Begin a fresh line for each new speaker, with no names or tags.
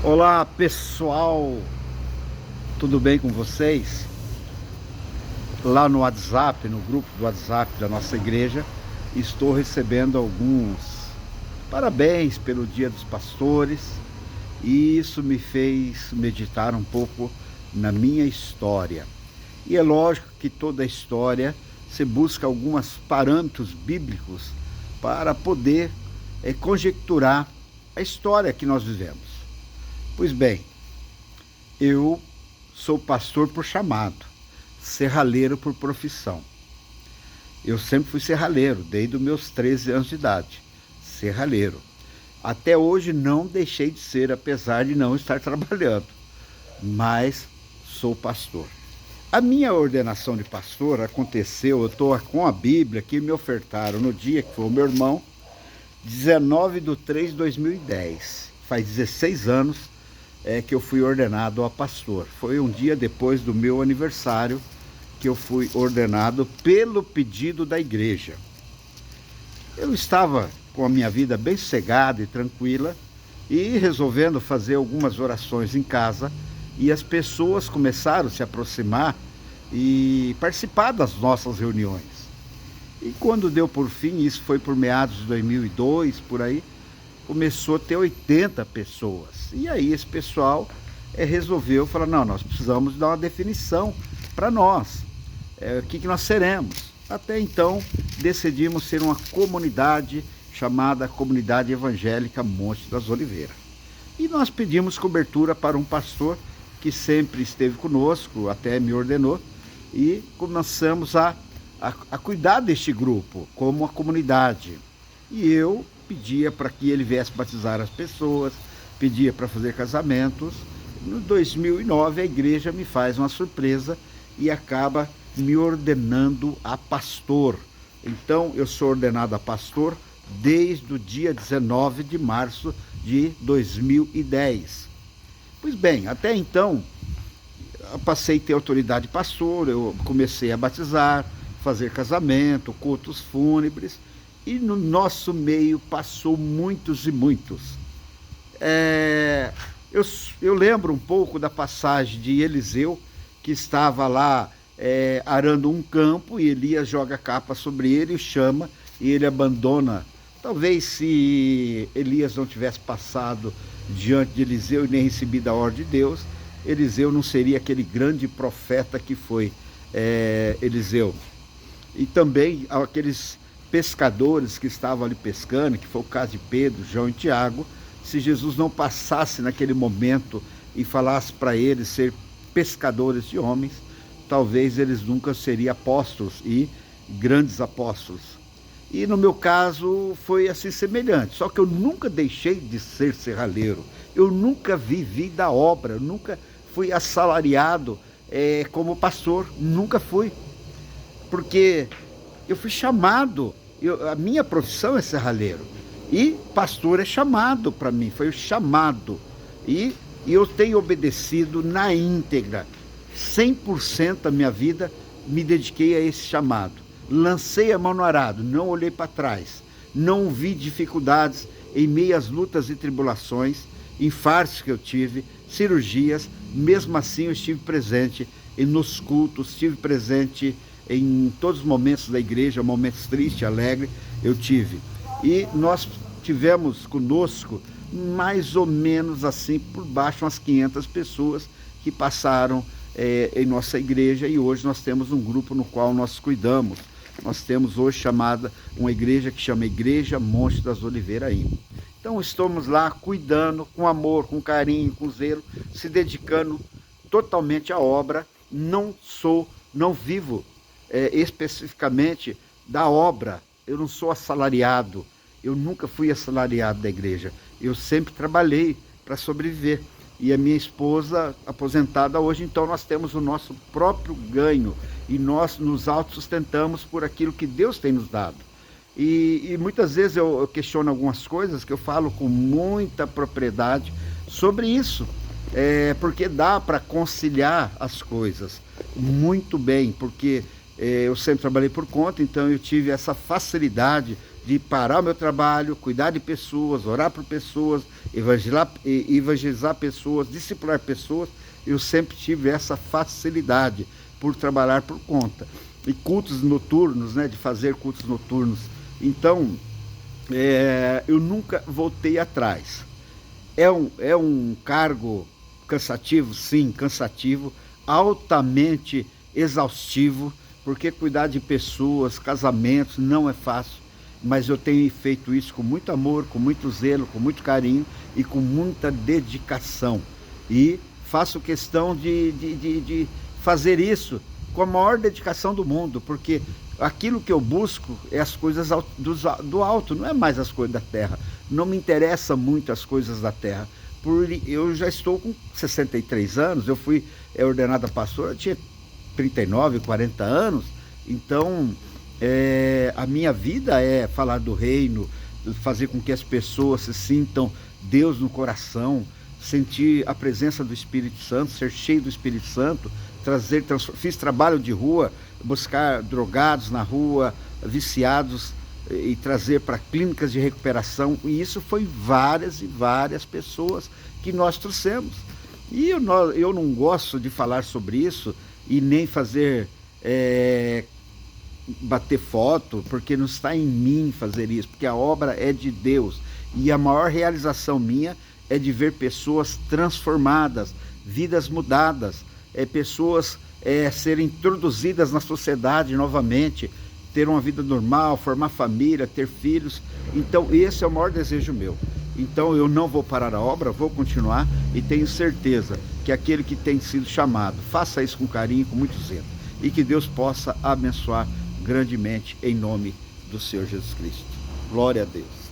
Olá pessoal, tudo bem com vocês? Lá no WhatsApp, no grupo do WhatsApp da nossa igreja, estou recebendo alguns parabéns pelo Dia dos Pastores e isso me fez meditar um pouco na minha história. E é lógico que toda a história se busca alguns parâmetros bíblicos para poder conjecturar a história que nós vivemos. Pois bem, eu sou pastor por chamado, serralheiro por profissão. Eu sempre fui serralheiro, desde os meus 13 anos de idade, serralheiro. Até hoje não deixei de ser, apesar de não estar trabalhando, mas sou pastor. A minha ordenação de pastor aconteceu, eu estou com a Bíblia que me ofertaram no dia que foi o meu irmão, 19/3/2010. Faz 16 anos que eu fui ordenado a pastor. Foi um dia depois do meu aniversário que eu fui ordenado pelo pedido da igreja. Eu estava com a minha vida bem sossegada e tranquila e resolvendo fazer algumas orações em casa, e as pessoas começaram a se aproximar e participar das nossas reuniões. E quando deu por fim, isso foi por meados de 2002, por aí, começou a ter 80 pessoas. E aí esse pessoal resolveu falar, não, nós precisamos dar uma definição para nós. O que nós seremos? Até então, decidimos ser uma comunidade chamada Comunidade Evangélica Monte das Oliveiras. E nós pedimos cobertura para um pastor que sempre esteve conosco, até me ordenou, e começamos a cuidar deste grupo como uma comunidade. E eu pedia para que ele viesse batizar as pessoas, pedia para fazer casamentos. No 2009 a igreja me faz uma surpresa e acaba me ordenando a pastor. Então eu sou ordenado a pastor desde o dia 19 de março de 2010. Pois bem, até então eu passei a ter autoridade de pastor, eu comecei a batizar, fazer casamento, cultos fúnebres. E no nosso meio passou muitos e muitos. Eu lembro um pouco da passagem de Eliseu, que estava lá arando um campo, e Elias joga a capa sobre ele, o chama, e ele abandona. Talvez se Elias não tivesse passado diante de Eliseu e nem recebido a ordem de Deus, Eliseu não seria aquele grande profeta que foi Eliseu. E também aqueles pescadores que estavam ali pescando, que foi o caso de Pedro, João e Tiago, se Jesus não passasse naquele momento e falasse para eles ser pescadores de homens, talvez eles nunca seriam apóstolos e grandes apóstolos. E no meu caso foi assim semelhante, só que eu nunca deixei de ser serralheiro, eu nunca vivi da obra, eu nunca fui assalariado como pastor, nunca fui, porque eu fui chamado, a minha profissão é serralheiro, e pastor é chamado para mim, foi o chamado, e eu tenho obedecido na íntegra, 100% da minha vida me dediquei a esse chamado, lancei a mão no arado, não olhei para trás, não vi dificuldades em meio às lutas e tribulações, infartos que eu tive, cirurgias, mesmo assim eu estive presente nos cultos, estive presente em todos os momentos da igreja, momentos tristes, alegres, eu tive. E nós tivemos conosco mais ou menos assim, por baixo, umas 500 pessoas que passaram em nossa igreja, e hoje nós temos um grupo no qual nós cuidamos. Nós temos hoje uma igreja que chama Igreja Monte das Oliveiras ainda. Então estamos lá cuidando com amor, com carinho, com zelo, se dedicando totalmente à obra. Não vivo especificamente da obra, eu não sou assalariado, eu nunca fui assalariado da igreja, eu sempre trabalhei para sobreviver, e a minha esposa aposentada hoje, então nós temos o nosso próprio ganho, e nós nos autossustentamos por aquilo que Deus tem nos dado. E muitas vezes eu questiono algumas coisas que eu falo com muita propriedade sobre isso, porque dá para conciliar as coisas muito bem, porque eu sempre trabalhei por conta, então eu tive essa facilidade de parar o meu trabalho, cuidar de pessoas, orar por pessoas, evangelizar pessoas, discipular pessoas. Eu sempre tive essa facilidade por trabalhar por conta. E cultos noturnos, né, de fazer cultos noturnos. Então, eu nunca voltei atrás. É um cargo cansativo? Sim, cansativo, altamente exaustivo, porque cuidar de pessoas, casamentos, não é fácil, mas eu tenho feito isso com muito amor, com muito zelo, com muito carinho e com muita dedicação. E faço questão de fazer isso com a maior dedicação do mundo, porque aquilo que eu busco é as coisas do alto, não é mais as coisas da terra. Não me interessa muito as coisas da terra. Eu já estou com 63 anos, eu fui ordenado pastor, eu tinha 39, 40 anos, então a minha vida é falar do reino, fazer com que as pessoas se sintam Deus no coração, sentir a presença do Espírito Santo, ser cheio do Espírito Santo, fiz trabalho de rua, buscar drogados na rua, viciados, e trazer para clínicas de recuperação, e isso foi várias e várias pessoas que nós trouxemos. E eu não gosto de falar sobre isso e nem fazer bater foto, porque não está em mim fazer isso, porque a obra é de Deus, e a maior realização minha é de ver pessoas transformadas, vidas mudadas, pessoas serem introduzidas na sociedade novamente, ter uma vida normal, formar família, ter filhos. Então esse é o maior desejo meu. Então eu não vou parar a obra, vou continuar, e tenho certeza que aquele que tem sido chamado, faça isso com carinho, com muito zelo, e que Deus possa abençoar grandemente em nome do Senhor Jesus Cristo. Glória a Deus.